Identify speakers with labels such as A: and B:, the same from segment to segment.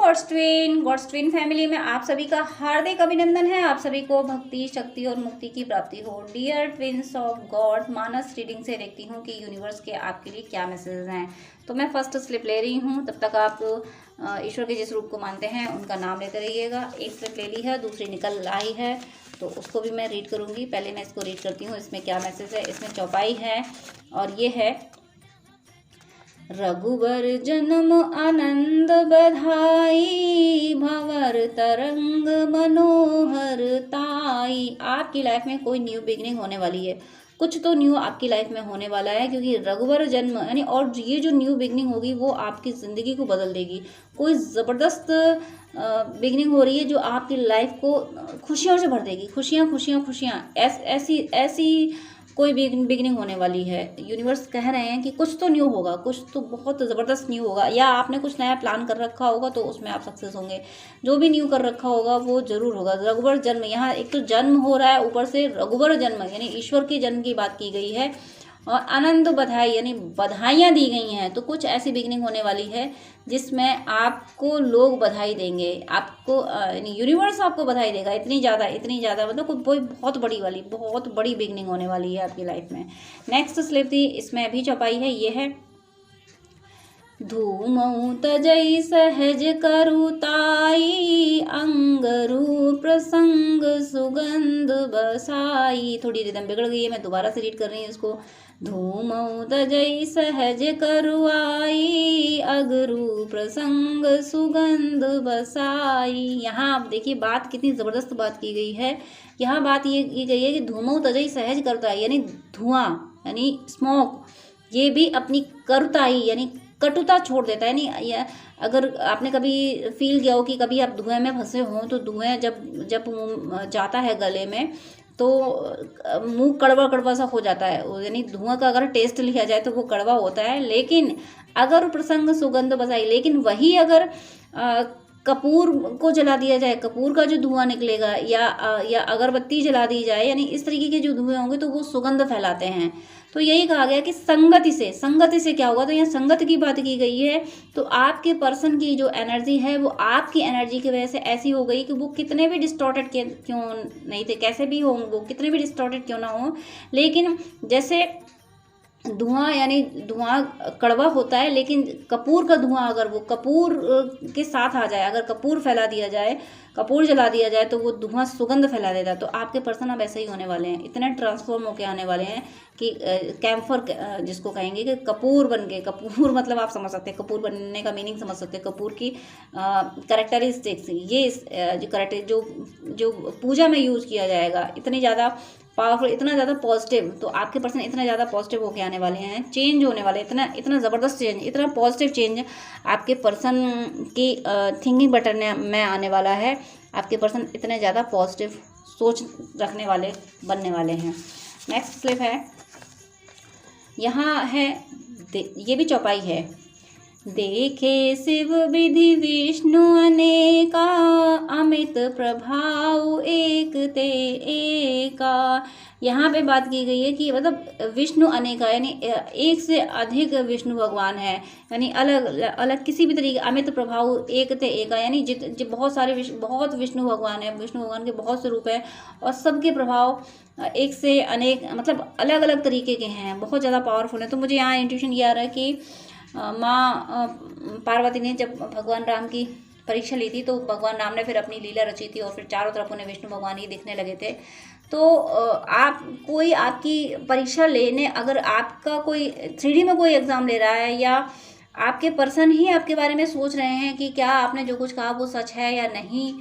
A: God's twin family में आप सभी का हार्दिक अभिनंदन है। आप सभी को भक्ति, शक्ति और मुक्ति की प्राप्ति हो। Dear twins of God, Manas reading से देखती हूँ कि यूनिवर्स के आपके लिए क्या मैसेजेस हैं। तो मैं फर्स्ट स्लिप ले रही हूँ, तब तक आप ईश्वर के जिस रूप को मानते हैं उनका नाम लेते रहिएगा। एक स्लिप ले ली है, दूसरी निकल आई है, तो उसको भी मैं रीड करूँगी। पहले मैं इसको रीड करती हूँ, इसमें क्या मैसेज है। इसमें चौपाई है और ये है, रघुवर जन्म आनंद बधाई, भंवर तरंग मनोहर ताई। आपकी लाइफ में कोई न्यू बिगनिंग होने वाली है, कुछ तो न्यू आपकी लाइफ में होने वाला है, क्योंकि रघुवर जन्म यानी, और ये जो न्यू बिगनिंग होगी वो आपकी ज़िंदगी को बदल देगी। कोई ज़बरदस्त बिगनिंग हो रही है जो आपकी लाइफ को खुशियों से भर देगी। खुशियाँ खुशियाँ खुशियाँ, ऐसी ऐसी कोई बिगनिंग होने वाली है। यूनिवर्स कह रहे हैं कि कुछ तो न्यू होगा, कुछ तो बहुत ज़बरदस्त न्यू होगा, या आपने कुछ नया प्लान कर रखा होगा तो उसमें आप सक्सेस होंगे। जो भी न्यू कर रखा होगा वो जरूर होगा। रघुवर जन्म, यहाँ एक तो जन्म हो रहा है, ऊपर से रघुवर जन्म यानी ईश्वर के जन्म की बात की गई है, और आनंद बधाई यानी बधाइयाँ दी गई हैं। तो कुछ ऐसी बिगनिंग होने वाली है जिसमें आपको लोग बधाई देंगे, आपको यानी यूनिवर्स आपको बधाई देगा। इतनी ज़्यादा मतलब कोई बहुत बड़ी बिगनिंग होने वाली है आपकी लाइफ में। नेक्स्ट स्लिप थी, इसमें अभी चौपाई है, ये है, धूमऊ तजई सहज करुताई, अंग रूप प्रसंग सुगंध बसाई। थोड़ी रिदम बिगड़ गई है, मैं दोबारा से रीड कर रही हूँ इसको। धूमऊ तजई सहज करुआई, अगरू प्रसंग सुगंध बसाई। यहाँ आप देखिए बात कितनी ज़बरदस्त बात की गई है। यहाँ बात ये की गई है कि धूमऊ तजई सहज करुताई यानी धुआं यानी स्मोक, ये भी अपनी करुताई यानी कटुता छोड़ देता है। यानी अगर आपने कभी फील किया हो कि कभी आप धुएं में फंसे हो, तो धुएं जब जाता है गले में तो मुंह कड़वा कड़वा सा हो जाता है। यानी धुआं का अगर टेस्ट लिया जाए तो वो कड़वा होता है। लेकिन अगर प्रसंग सुगंध बसाई, लेकिन वही अगर कपूर को जला दिया जाए, कपूर का जो धुआं निकलेगा, या अगरबत्ती जला दी जाए, यानी इस तरीके के जो धुएं होंगे तो वो सुगंध फैलाते हैं। तो यही कहा गया कि संगति से क्या होगा, तो यहाँ संगत की बात की गई है। तो आपके पर्सन की जो एनर्जी है वो आपकी एनर्जी की वजह से ऐसी हो गई कि वो कितने भी डिस्टॉर्टेड क्यों नहीं थे, कैसे भी हों वो, कितने भी डिस्टॉर्टेड क्यों ना हो, लेकिन जैसे धुआं यानी धुआं कड़वा होता है, लेकिन कपूर का धुआं अगर वो कपूर के साथ आ जाए, अगर कपूर फैला दिया जाए, कपूर जला दिया जाए, तो वो धुआं सुगंध फैला देता है। तो आपके पर्सन अब ऐसे ही होने वाले हैं, इतने ट्रांसफॉर्म होके आने वाले हैं कि कैम्फर जिसको कहेंगे कि कपूर बन के, कपूर मतलब आप समझ सकते हैं, कपूर बनने का मीनिंग समझ सकते हैं। कपूर की कैरेक्टरिस्टिक्स, ये जो पूजा में यूज़ किया जाएगा, इतनी ज़्यादा पावरफुल, इतना ज़्यादा पॉजिटिव। तो आपके पर्सन इतना ज़्यादा पॉजिटिव होके आने वाले हैं, चेंज होने वाले, इतना ज़बरदस्त चेंज, इतना पॉजिटिव चेंज आपके पर्सन की थिंकिंग पैटर्न में आने वाला है। आपके पर्सन इतने ज़्यादा पॉजिटिव सोच रखने वाले बनने वाले हैं। नेक्स्ट स्लिप है, यहाँ है, ये भी चौपाई है, देखे शिव विधि विष्णु अनेका, अमित प्रभाव एक ते एका। यहाँ पे बात की गई है कि मतलब विष्णु अनेका यानी एक से अधिक विष्णु भगवान है, यानी अलग अलग किसी भी तरीके, अमित प्रभाव एक ते एका यानी बहुत सारे बहुत विष्णु भगवान है, विष्णु भगवान के बहुत से रूप हैं, और सबके प्रभाव एक से अनेक मतलब अलग अलग तरीके के हैं, बहुत ज़्यादा पावरफुल है। तो मुझे यहाँ इंट्यूशन ये आ रहा है कि माँ पार्वती ने जब भगवान राम की परीक्षा ली थी, तो भगवान राम ने फिर अपनी लीला रची थी, और फिर चारों तरफ उन्हें विष्णु भगवान ही दिखने लगे थे। तो कोई आपकी परीक्षा लेने, अगर आपका कोई 3D में कोई एग्ज़ाम ले रहा है, या आपके पर्सन ही आपके बारे में सोच रहे हैं कि क्या आपने जो कुछ कहा वो सच है या नहीं,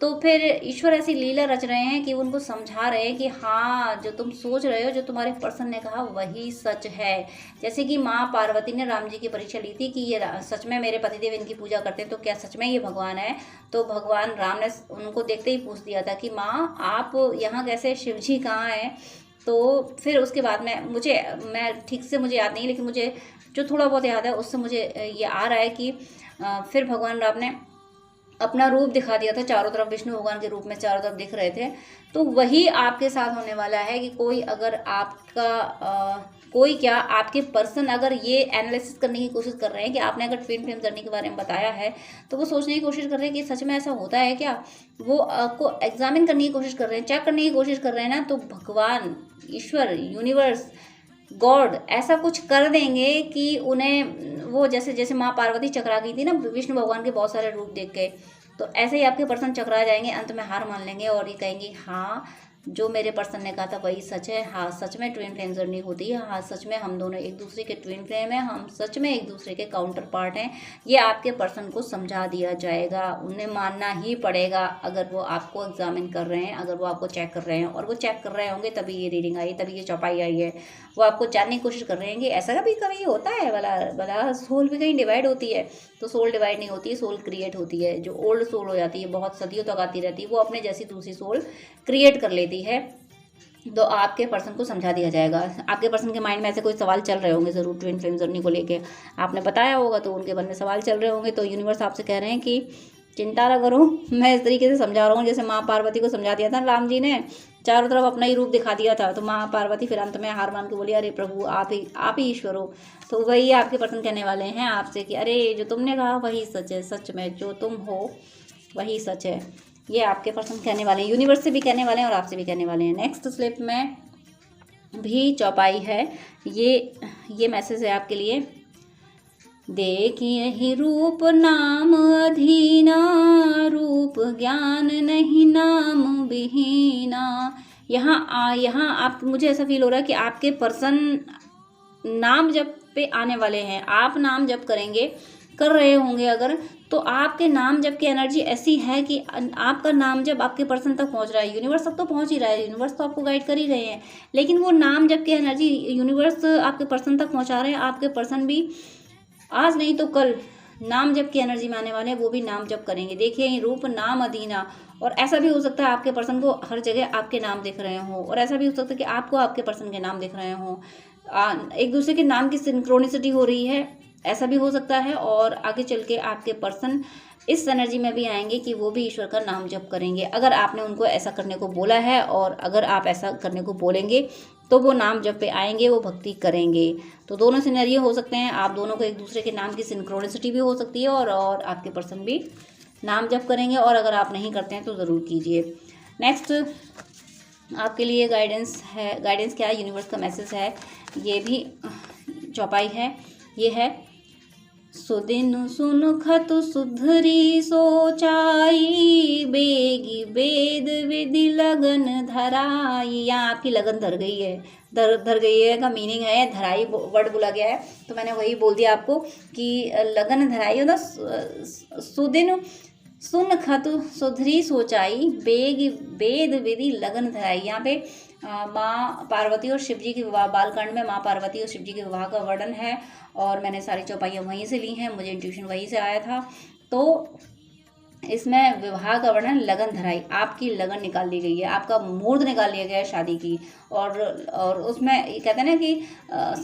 A: तो फिर ईश्वर ऐसी लीला रच रहे हैं कि उनको समझा रहे हैं कि हाँ, जो तुम सोच रहे हो, जो तुम्हारे पर्सन ने कहा वही सच है। जैसे कि माँ पार्वती ने राम जी की परीक्षा ली थी कि ये सच में मेरे पतिदेव इनकी पूजा करते हैं, तो क्या सच में ये भगवान है। तो भगवान राम ने उनको देखते ही पूछ दिया था कि माँ आप यहाँ कैसे, शिव जी कहाँ हैं। तो फिर उसके बाद में मैं ठीक से मुझे याद नहीं, लेकिन मुझे जो थोड़ा बहुत याद है उससे मुझे ये आ रहा है कि फिर भगवान राम ने अपना रूप दिखा दिया था, चारों तरफ विष्णु भगवान के रूप में चारों तरफ दिख रहे थे। तो वही आपके साथ होने वाला है कि कोई अगर आपका कोई क्या, आपके पर्सन अगर ये एनालिसिस करने की कोशिश कर रहे हैं कि आपने अगर ट्विन फ्लेम जर्नी के बारे में बताया है, तो वो सोचने की कोशिश कर रहे हैं कि सच में ऐसा होता है क्या। वो आपको एग्जामिन करने की कोशिश कर रहे हैं, चेक करने की कोशिश कर रहे हैं ना, तो भगवान, ईश्वर, यूनिवर्स, गॉड ऐसा कुछ कर देंगे कि उन्हें वो जैसे जैसे माँ पार्वती चकरा गई थी ना विष्णु भगवान के बहुत सारे रूप देख के, तो ऐसे ही आपके पर्सन चकरा जाएंगे, अंत में हार मान लेंगे और ये कहेंगे हाँ जो मेरे पर्सन ने कहा था वही सच है, हाँ सच में ट्विन फ्लेम जर्नी होती है, हाँ सच में हम दोनों एक दूसरे के ट्विन फ्लेम हैं, हम सच में एक दूसरे के काउंटर पार्ट हैं। ये आपके पर्सन को समझा दिया जाएगा, उन्हें मानना ही पड़ेगा अगर वो आपको एग्जामिन कर रहे हैं, अगर वो आपको चेक कर रहे हैं, और वो चेक कर रहे होंगे तभी ये रीडिंग आई, तभी ये चौपाई आई है। वो आपको जानने की कोशिश कर रहे हैं कि ऐसा कभी कभी होता है भला भला सोल भी कहीं डिवाइड होती है, तो सोल डिवाइड नहीं होती है, सोल क्रिएट होती है। जो ओल्ड सोल हो जाती है, बहुत सदियों तक आती रहती है, वो अपने जैसी दूसरी सोल क्रिएट कर लेती है। तो आपके पर्सन को समझा दिया जाएगा। आपके पर्सन के माइंड में ऐसे कोई सवाल चल रहे होंगे ज़रूर ट्विन फ्लेम जर्नी को लेके, आपने बताया होगा तो उनके मन में सवाल चल रहे होंगे। तो यूनिवर्स आपसे कह रहे हैं कि चिंता ना करो, मैं इस तरीके से समझा रहा हूँ जैसे माँ पार्वती को समझा दिया था राम जी ने, चारों तरफ अपना ही रूप दिखा दिया था, तो माँ पार्वती फिर अंत में हार मान के बोली अरे प्रभु आप ही ईश्वर हो। तो वही आपके पर्सन कहने वाले हैं आपसे कि अरे जो तुमने कहा वही सच है, सच में जो तुम हो वही सच है। ये आपके पर्सन कहने वाले हैं, यूनिवर्स से भी कहने वाले हैं और आपसे भी कहने वाले हैं। नेक्स्ट स्लिप में भी चौपाई है, ये मैसेज है आपके लिए। देखिए ही रूप नाम अधीना, रूप ज्ञान नहीं नाम विहीना। यहाँ आप, मुझे ऐसा फील हो रहा है कि आपके पर्सन नाम जप पे आने वाले हैं। आप नाम जप कर रहे होंगे अगर, तो आपके नाम जप की एनर्जी ऐसी है कि आपका नाम जब आपके पर्सन तक पहुंच रहा है, यूनिवर्स तक तो पहुंच ही रहा है, यूनिवर्स तो आपको गाइड कर ही रहे हैं, लेकिन वो नाम जप की एनर्जी यूनिवर्स आपके पर्सन तक पहुंचा रहे हैं। आपके पर्सन भी आज नहीं तो कल नाम जप की एनर्जी में आने वाले हैं, वो भी नाम जप करेंगे। देखिए रूप नाम अधीना, और ऐसा भी हो सकता है आपके पर्सन को हर जगह आपके नाम दिख रहे हों, और ऐसा भी हो सकता है कि आपको आपके पर्सन के नाम दिख रहे हों, एक दूसरे के नाम की सिंक्रोनिसिटी हो रही है, ऐसा भी हो सकता है। और आगे चल के आपके पर्सन इस एनर्जी में भी आएंगे कि वो भी ईश्वर का नाम जप करेंगे, अगर आपने उनको ऐसा करने को बोला है, और अगर आप ऐसा करने को बोलेंगे तो वो नाम जप पे आएंगे, वो भक्ति करेंगे। तो दोनों सिनेरियो हो सकते हैं, आप दोनों को एक दूसरे के नाम की सिंक्रोनिसिटी भी हो सकती है, और आपके पर्सन भी नाम जप करेंगे, और अगर आप नहीं करते हैं तो ज़रूर कीजिए। नेक्स्ट आपके लिए गाइडेंस है, गाइडेंस क्या है, यूनिवर्स का मैसेज है, ये भी चौपाई है। ये है सुदिन सुन खतु सुधरी सोचाई, बेगी वेद विधि लगन धराई। यहाँ आपकी लगन धर गई है, धर गई है का मीनिंग है धराई वर्ड बोला गया है, तो मैंने वही बोल दिया आपको कि लगन धराई होता। सुदिन सुन खतु सुधरी सोचाई, बेग वेद विधि लगन धराई। यहाँ पे माँ पार्वती और शिव जी के विवाह, बालकांड में माँ पार्वती और शिव जी के विवाह का वर्णन है, और मैंने सारी चौपाइयाँ वहीं से ली हैं, मुझे इंट्यूशन वहीं से आया था। तो इसमें विवाह का वर्णन लगन धराई, आपकी लगन निकाल ली गई है, आपका मुहूर्त निकाल लिया गया है शादी की। और उसमें कहते हैं ना कि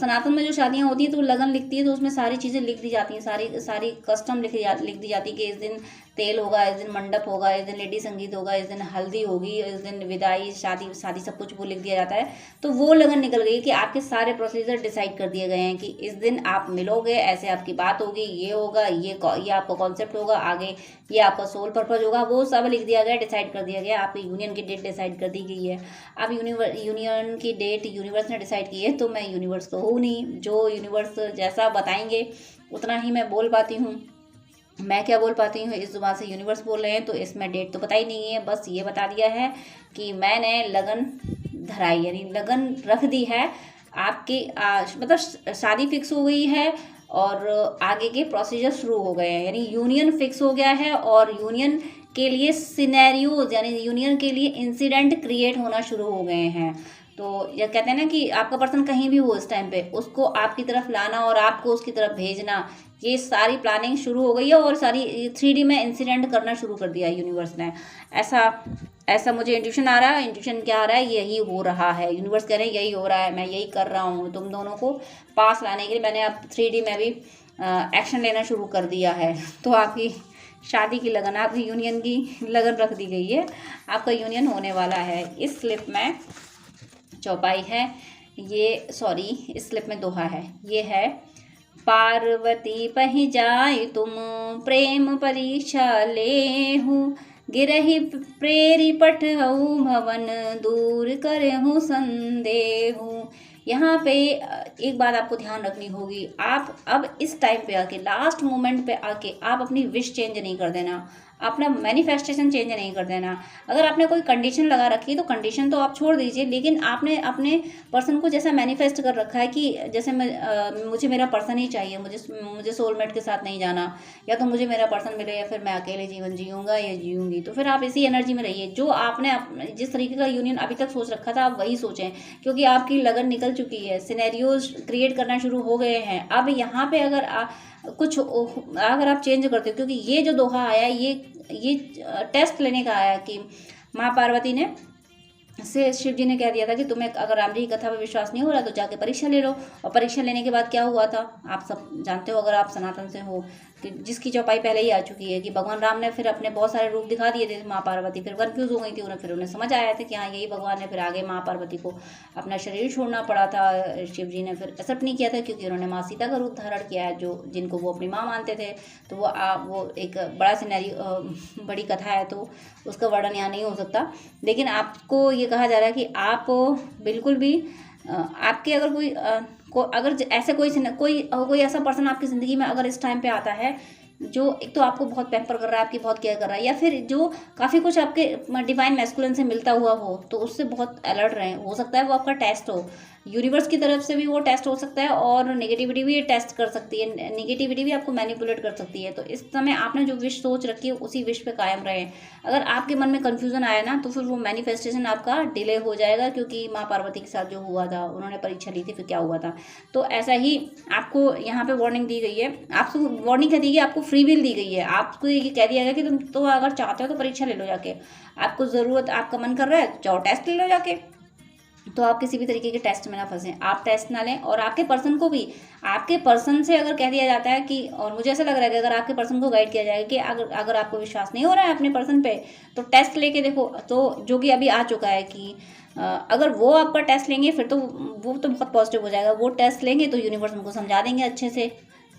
A: सनातन में जो शादियाँ होती हैं तो लगन लिखती है, तो उसमें सारी चीज़ें लिख दी जाती हैं, सारी कस्टम लिख दी जाती है कि इस दिन तेल होगा, इस दिन मंडप होगा, इस दिन लेडी संगीत होगा, इस दिन हल्दी होगी, इस दिन विदाई, शादी सब कुछ वो लिख दिया जाता है। तो वो लगन निकल गई कि आपके सारे प्रोसीजर डिसाइड कर दिए गए हैं कि इस दिन आप मिलोगे, ऐसे आपकी बात होगी, ये होगा, ये आपका कॉन्सेप्ट होगा, आगे ये आपका सोल पर्पज होगा, वो सब लिख दिया गया, डिसाइड कर दिया गया। आपकी यूनियन की डेट डिसाइड कर दी गई है। अब यूनियन की डेट यूनिवर्स ने डिसाइड की है, तो मैं यूनिवर्स तो हूँ नहीं, जो यूनिवर्स जैसा बताएंगे उतना ही मैं बोल पाती हूँ। मैं क्या बोल पाती हूँ, इस जुबान से यूनिवर्स बोल रहे हैं, तो इसमें डेट तो पता ही नहीं है, बस ये बता दिया है कि मैंने लगन धराई, यानी लगन रख दी है आपकी। मतलब शादी फिक्स हो गई है और आगे के प्रोसीजर शुरू हो गए हैं, यानी यूनियन फिक्स हो गया है, और यूनियन के लिए सिनेरियोज, यानी यूनियन के लिए इंसिडेंट क्रिएट होना शुरू हो गए हैं। तो ये कहते हैं ना कि आपका पर्सन कहीं भी हो इस टाइम पे, उसको आपकी तरफ लाना और आपको उसकी तरफ भेजना, ये सारी प्लानिंग शुरू हो गई है, और सारी 3D में इंसिडेंट करना शुरू कर दिया है यूनिवर्स ने। ऐसा मुझे इंट्यूशन आ रहा है। इंट्यूशन क्या आ रहा है, यही हो रहा है, यूनिवर्स कह रहे हैं यही हो रहा है, मैं यही कर रहा हूँ। तुम दोनों को पास लाने के लिए मैंने अब 3D में भी एक्शन लेना शुरू कर दिया है। तो आपकी शादी की लगन, आपकी यूनियन की लगन रख दी गई है, आपका यूनियन होने वाला है। इस स्लिप में चौपाई है, ये सॉरी, इस स्लिप में दोहा है, ये है पार्वती पहि जाय तुम प्रेम परीक्षा लेहु गिरहि प्रेरी पठहु भवन दूर करहु संदेहु। यहाँ पे एक बात आपको ध्यान रखनी होगी, आप अब इस टाइम पे आके, लास्ट मोमेंट पे आके आप अपनी विश चेंज नहीं कर देना, अपना मैनिफेस्टेशन चेंज नहीं कर देना। अगर आपने कोई कंडीशन लगा रखी है तो कंडीशन तो आप छोड़ दीजिए, लेकिन आपने अपने पर्सन को जैसा मैनिफेस्ट कर रखा है कि जैसे मुझे मेरा पर्सन ही चाहिए, मुझे सोलमेट के साथ नहीं जाना, या तो मुझे मेरा पर्सन मिले या फिर मैं अकेले जीवन जीऊँगा या जीऊँगी, तो फिर आप इसी एनर्जी में रहिए। जो आपने जिस तरीके का यूनियन अभी तक सोच रखा था आप वही सोचें, क्योंकि आपकी लगन निकल चुकी है, सिनेरियोज क्रिएट करना शुरू हो गए हैं। अब यहाँ पे अगर अगर आप चेंज करते हो, क्योंकि ये जो दोहा आया ये टेस्ट लेने का आया कि माँ पार्वती ने से शिव जी ने कह दिया था कि तुम्हें अगर राम जी की कथा पर विश्वास नहीं हो रहा तो जाके परीक्षा ले लो। और परीक्षा लेने के बाद क्या हुआ था आप सब जानते हो, अगर आप सनातन से हो, कि जिसकी चौपाई पहले ही आ चुकी है कि भगवान राम ने फिर अपने बहुत सारे रूप दिखा दिए थे। माँ पार्वती फिर कन्फ्यूज़ हो गई थी, उन्हें समझ आया था कि हाँ यही भगवान है। फिर आगे माँ पार्वती को अपना शरीर छोड़ना पड़ा था, शिव जी ने फिर एक्सेप्ट नहीं किया था क्योंकि उन्होंने माँ सीता का रूप धारण किया है, जिनको वो अपनी माँ मानते थे। तो वो एक बड़ा सिनेरियो, बड़ी कथा है, तो उसका वर्णन यहाँ नहीं हो सकता। लेकिन आपको ये कहा जा रहा है कि आप बिल्कुल भी आपके अगर अगर ऐसे कोई ऐसा पर्सन आपकी ज़िंदगी में अगर इस टाइम पे आता है जो एक तो आपको बहुत पैम्पर कर रहा है, आपकी बहुत केयर कर रहा है, या फिर जो काफ़ी कुछ आपके डिवाइन मैस्कुलिन से मिलता हुआ हो, तो उससे बहुत अलर्ट रहें। हो सकता है वो आपका टेस्ट हो, यूनिवर्स की तरफ से भी वो टेस्ट हो सकता है, और नेगेटिविटी भी टेस्ट कर सकती है, नेगेटिविटी भी आपको मैनिपुलेट कर सकती है। तो इस समय आपने जो विश सोच रखी है उसी विश पे कायम रहें। अगर आपके मन में कन्फ्यूज़न आया ना तो फिर वो मैनिफेस्टेशन आपका डिले हो जाएगा, क्योंकि माँ पार्वती के साथ जो हुआ था, उन्होंने परीक्षा ली थी, फिर क्या हुआ था। तो ऐसा ही आपको यहाँ पे वार्निंग दी गई है, आपको वार्निंग कह दी गई, आपको फ्री विल दी गई है। आपको ये कह दिया गया कि तुम तो अगर चाहते हो तो परीक्षा ले लो जाके, आपको ज़रूरत, आपका मन कर रहा है जाओ टेस्ट ले लो जाके। तो आप किसी भी तरीके के टेस्ट में ना फंसें, आप टेस्ट ना लें। और आपके पर्सन को भी, आपके पर्सन से अगर कह दिया जाता है कि, और मुझे ऐसा लग रहा है कि अगर आपके पर्सन को गाइड किया जाएगा कि अगर आपको विश्वास नहीं हो रहा है अपने पर्सन पे तो टेस्ट लेके देखो, तो जो कि अभी आ चुका है कि अगर वो आपका टेस्ट लेंगे फिर तो वो तो बहुत पॉजिटिव हो जाएगा। वो टेस्ट लेंगे तो यूनिवर्स उनको समझा देंगे अच्छे से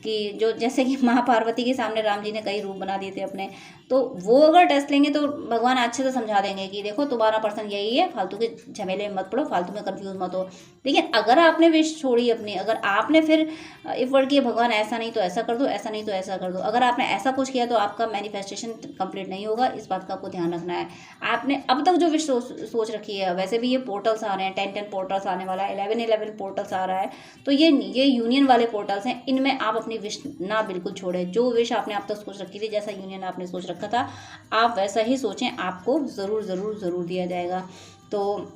A: कि जो जैसे कि माँ पार्वती के सामने राम जी ने कई रूप बना दिए थे अपने, तो वो अगर टेस्ट लेंगे तो भगवान अच्छे से समझा देंगे कि देखो तुम्हारा पर्सन यही है, फालतू के झमेले में मत पड़ो, फालतू में कंफ्यूज मत हो। लेकिन अगर आपने विश छोड़ी अपनी, अगर आपने फिर इफ वर्ड किया भगवान ऐसा नहीं तो ऐसा कर दो, ऐसा नहीं तो ऐसा कर दो, अगर आपने ऐसा कुछ किया तो आपका मैनिफेस्टेशन कंप्लीट नहीं होगा। इस बात का आपको ध्यान रखना है। आपने अब तक जो विश सोच रखी है, वैसे भी ये पोर्टल्स आ रहे हैं, 10 पोर्टल्स आने वाला है, 11 पोर्टल्स आ रहा है, तो ये यूनियन वाले पोर्टल्स हैं, इनमें आप अपनी विश ना बिल्कुल छोड़ें। जो विश आपने अब तक सोच रखी थी, जैसा यूनियन आपने सोच रखा था, आप वैसा ही सोचें, आपको ज़रूर ज़रूर ज़रूर दिया जाएगा। तो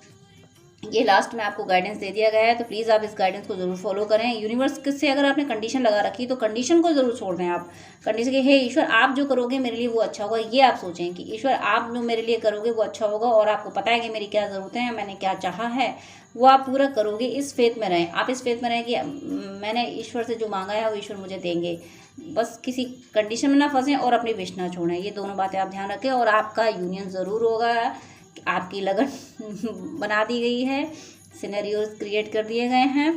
A: ये लास्ट में आपको गाइडेंस दे दिया गया है, तो प्लीज़ आप इस गाइडेंस को ज़रूर फॉलो करें। यूनिवर्स से अगर आपने कंडीशन लगा रखी तो कंडीशन को ज़रूर छोड़ दें। आप कंडीशन के हे ईश्वर आप जो करोगे मेरे लिए वो अच्छा होगा, ये आप सोचें कि ईश्वर आप जो मेरे लिए करोगे वो अच्छा होगा, और आपको पता है कि मेरी क्या ज़रूरतें हैं, मैंने क्या चाहा है, वो आप पूरा करोगे। इस फेथ में रहें, आप इस फेथ में रहें कि मैंने ईश्वर से जो मांगा है वो ईश्वर मुझे देंगे। बस किसी कंडीशन में ना फंसें और अपनी विश ना छोड़ें, ये दोनों बातें आप ध्यान रखें, और आपका यूनियन ज़रूर होगा। आपकी लगन बना दी गई है, सिनेरियोज क्रिएट कर दिए गए हैं,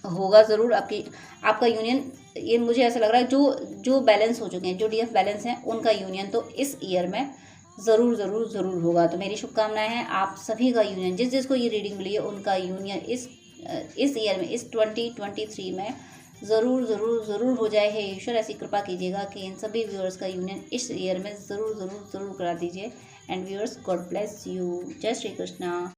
A: होगा ज़रूर आपका यूनियन। ये मुझे ऐसा लग रहा है जो बैलेंस हो चुके हैं, जो डीएफ बैलेंस हैं, उनका यूनियन तो इस ईयर में ज़रूर ज़रूर ज़रूर होगा। तो मेरी शुभकामनाएं हैं आप सभी का यूनियन, जिसको ये रीडिंग मिली है उनका यूनियन इस ईयर में, इस 2023 में ज़रूर ज़रूर ज़रूर हो जाए। हे ईश्वर ऐसी कृपा कीजिएगा कि इन सभी व्यूअर्स का यूनियन इस ईयर में ज़रूर ज़रूर ज़रूर करा दीजिए। And viewers, God bless you. जय श्री कृष्णा।